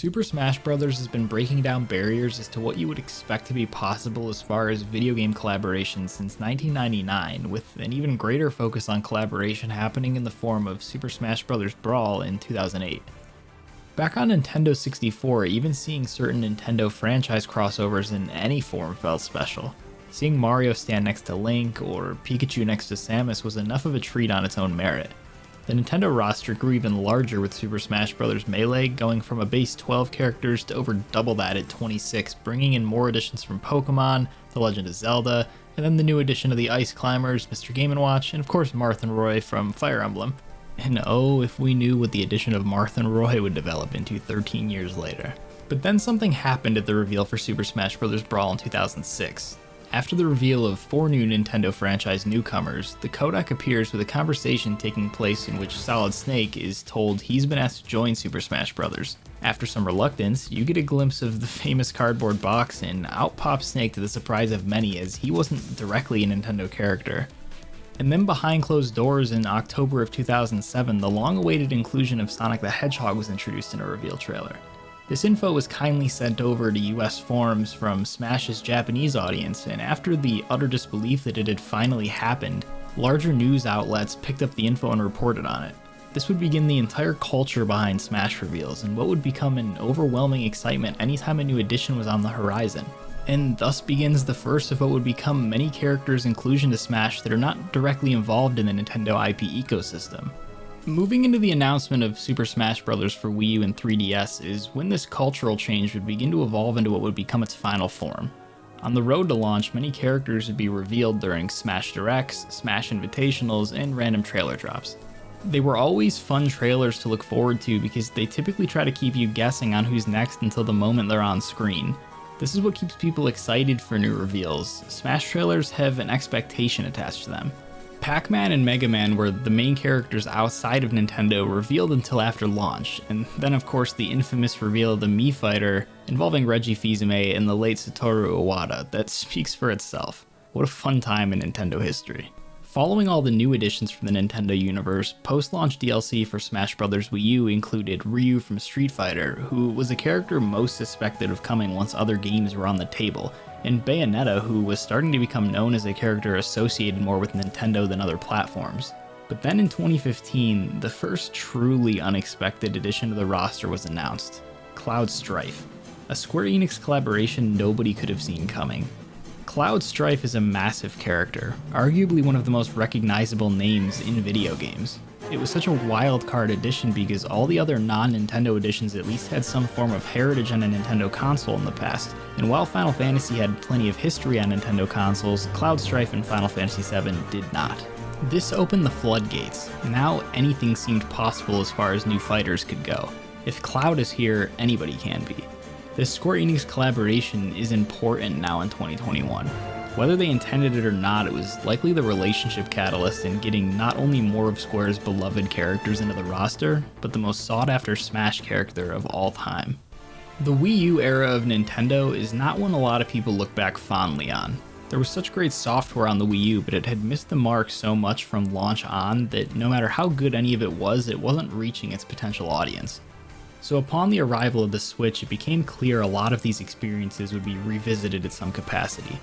Super Smash Bros. Has been breaking down barriers as to what you would expect to be possible as far as video game collaboration since 1999, with an even greater focus on collaboration happening in the form of Super Smash Bros. Brawl in 2008. Back on Nintendo 64, even seeing certain Nintendo franchise crossovers in any form felt special. Seeing Mario stand next to Link or Pikachu next to Samus was enough of a treat on its own merit. The Nintendo roster grew even larger with Super Smash Bros. Melee, going from a base 12 characters to over double that at 26, bringing in more additions from Pokémon, The Legend of Zelda, and then the new addition of the Ice Climbers, Mr. Game & Watch, and of course Marth and Roy from Fire Emblem. And oh, if we knew what the addition of Marth and Roy would develop into 13 years later. But then something happened at the reveal for Super Smash Bros. Brawl in 2006. After the reveal of 4 new Nintendo franchise newcomers, the codec appears with a conversation taking place in which Solid Snake is told he's been asked to join Super Smash Bros. After some reluctance, you get a glimpse of the famous cardboard box, and out pops Snake to the surprise of many as he wasn't directly a Nintendo character. And then behind closed doors in October of 2007, the long-awaited inclusion of Sonic the Hedgehog was introduced in a reveal trailer. This info was kindly sent over to US forums from Smash's Japanese audience, and after the utter disbelief that it had finally happened, larger news outlets picked up the info and reported on it. This would begin the entire culture behind Smash reveals, and what would become an overwhelming excitement anytime a new addition was on the horizon. And thus begins the first of what would become many characters' inclusion to Smash that are not directly involved in the Nintendo IP ecosystem. Moving into the announcement of Super Smash Bros. For Wii U and 3DS is when this cultural change would begin to evolve into what would become its final form. On the road to launch, many characters would be revealed during Smash Directs, Smash Invitationals, and random trailer drops. They were always fun trailers to look forward to because they typically try to keep you guessing on who's next until the moment they're on screen. This is what keeps people excited for new reveals. Smash trailers have an expectation attached to them. Pac-Man and Mega Man were the main characters outside of Nintendo revealed until after launch, and then of course the infamous reveal of the Mii Fighter involving Reggie Fils-Aimé and the late Satoru Iwata that speaks for itself. What a fun time in Nintendo history. Following all the new additions from the Nintendo universe, post-launch DLC for Smash Bros. Wii U included Ryu from Street Fighter, who was a character most suspected of coming once other games were on the table, and Bayonetta, who was starting to become known as a character associated more with Nintendo than other platforms. But then in 2015, the first truly unexpected addition to the roster was announced: Cloud Strife, a Square Enix collaboration nobody could have seen coming. Cloud Strife is a massive character, arguably one of the most recognizable names in video games. It was such a wild card addition because all the other non-Nintendo editions at least had some form of heritage on a Nintendo console in the past, and while Final Fantasy had plenty of history on Nintendo consoles, Cloud Strife and Final Fantasy VII did not. This opened the floodgates. Now anything seemed possible as far as new fighters could go. If Cloud is here, anybody can be. This Square Enix collaboration is important now in 2021. Whether they intended it or not, it was likely the relationship catalyst in getting not only more of Square's beloved characters into the roster, but the most sought-after Smash character of all time. The Wii U era of Nintendo is not one a lot of people look back fondly on. There was such great software on the Wii U, but it had missed the mark so much from launch on that no matter how good any of it wasn't reaching its potential audience. So upon the arrival of the Switch, it became clear a lot of these experiences would be revisited at some capacity.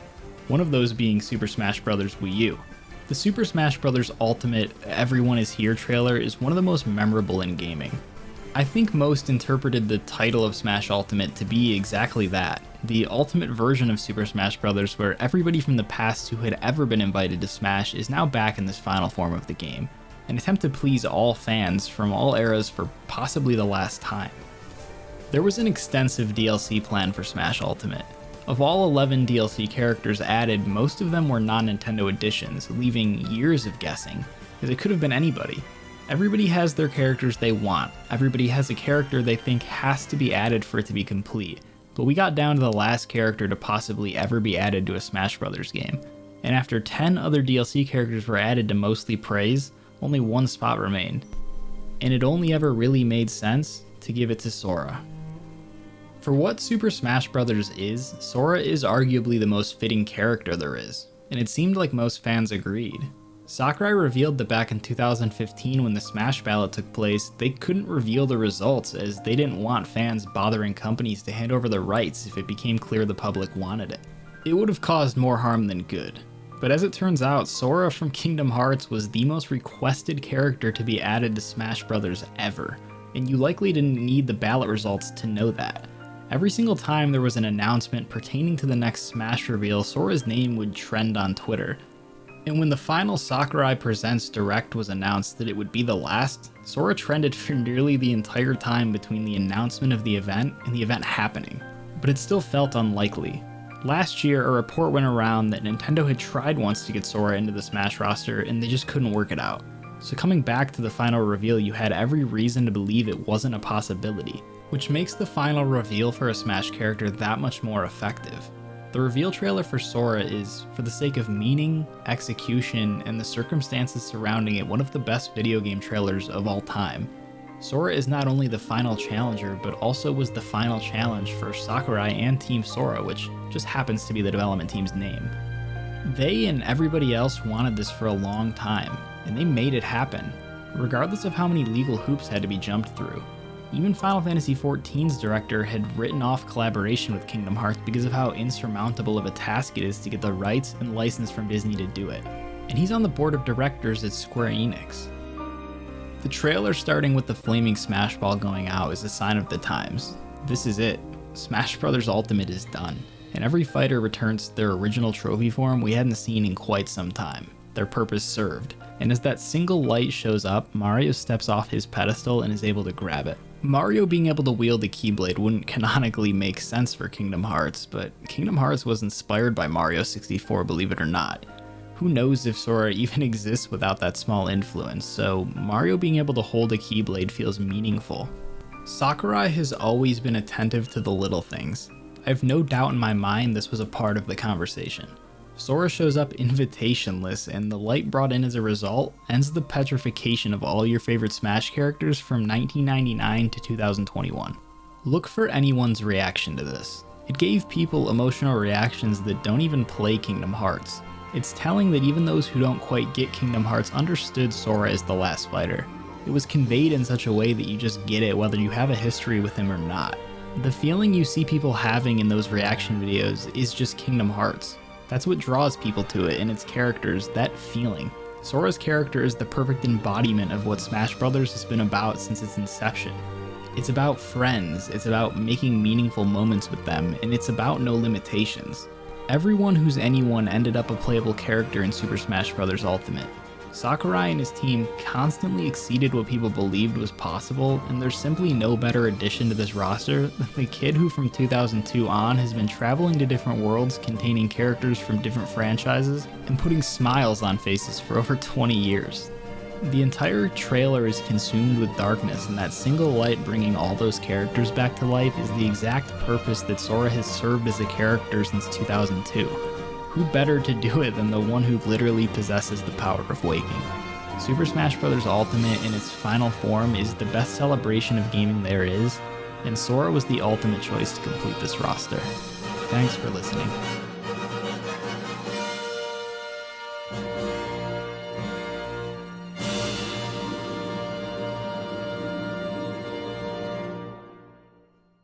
One of those being Super Smash Bros. Wii U. The Super Smash Bros. Ultimate Everyone Is Here trailer is one of the most memorable in gaming. I think most interpreted the title of Smash Ultimate to be exactly that, the ultimate version of Super Smash Bros. Where everybody from the past who had ever been invited to Smash is now back in this final form of the game, an attempt to please all fans from all eras for possibly the last time. There was an extensive DLC plan for Smash Ultimate. Of all 11 DLC characters added, most of them were non-Nintendo additions, leaving years of guessing, as it could have been anybody. Everybody has their characters they want, everybody has a character they think has to be added for it to be complete, but we got down to the last character to possibly ever be added to a Smash Bros. Game, and after 10 other DLC characters were added to mostly praise, only one spot remained. And it only ever really made sense to give it to Sora. For what Super Smash Bros. Is, Sora is arguably the most fitting character there is, and it seemed like most fans agreed. Sakurai revealed that back in 2015 when the Smash ballot took place, they couldn't reveal the results as they didn't want fans bothering companies to hand over the rights if it became clear the public wanted it. It would have caused more harm than good. But as it turns out, Sora from Kingdom Hearts was the most requested character to be added to Smash Bros. Ever, and you likely didn't need the ballot results to know that. Every single time there was an announcement pertaining to the next Smash reveal, Sora's name would trend on Twitter. And when the final Sakurai Presents Direct was announced that it would be the last, Sora trended for nearly the entire time between the announcement of the event and the event happening. But it still felt unlikely. Last year, a report went around that Nintendo had tried once to get Sora into the Smash roster and they just couldn't work it out. So coming back to the final reveal, you had every reason to believe it wasn't a possibility, which makes the final reveal for a Smash character that much more effective. The reveal trailer for Sora is, for the sake of meaning, execution, and the circumstances surrounding it, one of the best video game trailers of all time. Sora is not only the final challenger, but also was the final challenge for Sakurai and Team Sora, which just happens to be the development team's name. They and everybody else wanted this for a long time, and they made it happen, regardless of how many legal hoops had to be jumped through. Even Final Fantasy XIV's director had written off collaboration with Kingdom Hearts because of how insurmountable of a task it is to get the rights and license from Disney to do it. And he's on the board of directors at Square Enix. The trailer starting with the flaming Smash Ball going out is a sign of the times. This is it. Smash Bros. Ultimate is done, and every fighter returns to their original trophy form we hadn't seen in quite some time. Their purpose served, and as that single light shows up, Mario steps off his pedestal and is able to grab it. Mario being able to wield the Keyblade wouldn't canonically make sense for Kingdom Hearts, but Kingdom Hearts was inspired by Mario 64, believe it or not. Who knows if Sora even exists without that small influence, so Mario being able to hold a Keyblade feels meaningful. Sakurai has always been attentive to the little things. I have no doubt in my mind this was a part of the conversation. Sora shows up invitationless, and the light brought in as a result ends the petrification of all your favorite Smash characters from 1999 to 2021. Look for anyone's reaction to this. It gave people emotional reactions that don't even play Kingdom Hearts. It's telling that even those who don't quite get Kingdom Hearts understood Sora as the last fighter. It was conveyed in such a way that you just get it whether you have a history with him or not. The feeling you see people having in those reaction videos is just Kingdom Hearts. That's what draws people to it and its characters, that feeling. Sora's character is the perfect embodiment of what Smash Bros. Has been about since its inception. It's about friends, it's about making meaningful moments with them, and it's about no limitations. Everyone who's anyone ended up a playable character in Super Smash Bros. Ultimate. Sakurai and his team constantly exceeded what people believed was possible, and there's simply no better addition to this roster than the kid who from 2002 on has been traveling to different worlds containing characters from different franchises and putting smiles on faces for over 20 years. The entire trailer is consumed with darkness, and that single light bringing all those characters back to life is the exact purpose that Sora has served as a character since 2002. Who better to do it than the one who literally possesses the power of waking? Super Smash Bros. Ultimate in its final form is the best celebration of gaming there is, and Sora was the ultimate choice to complete this roster. Thanks for listening.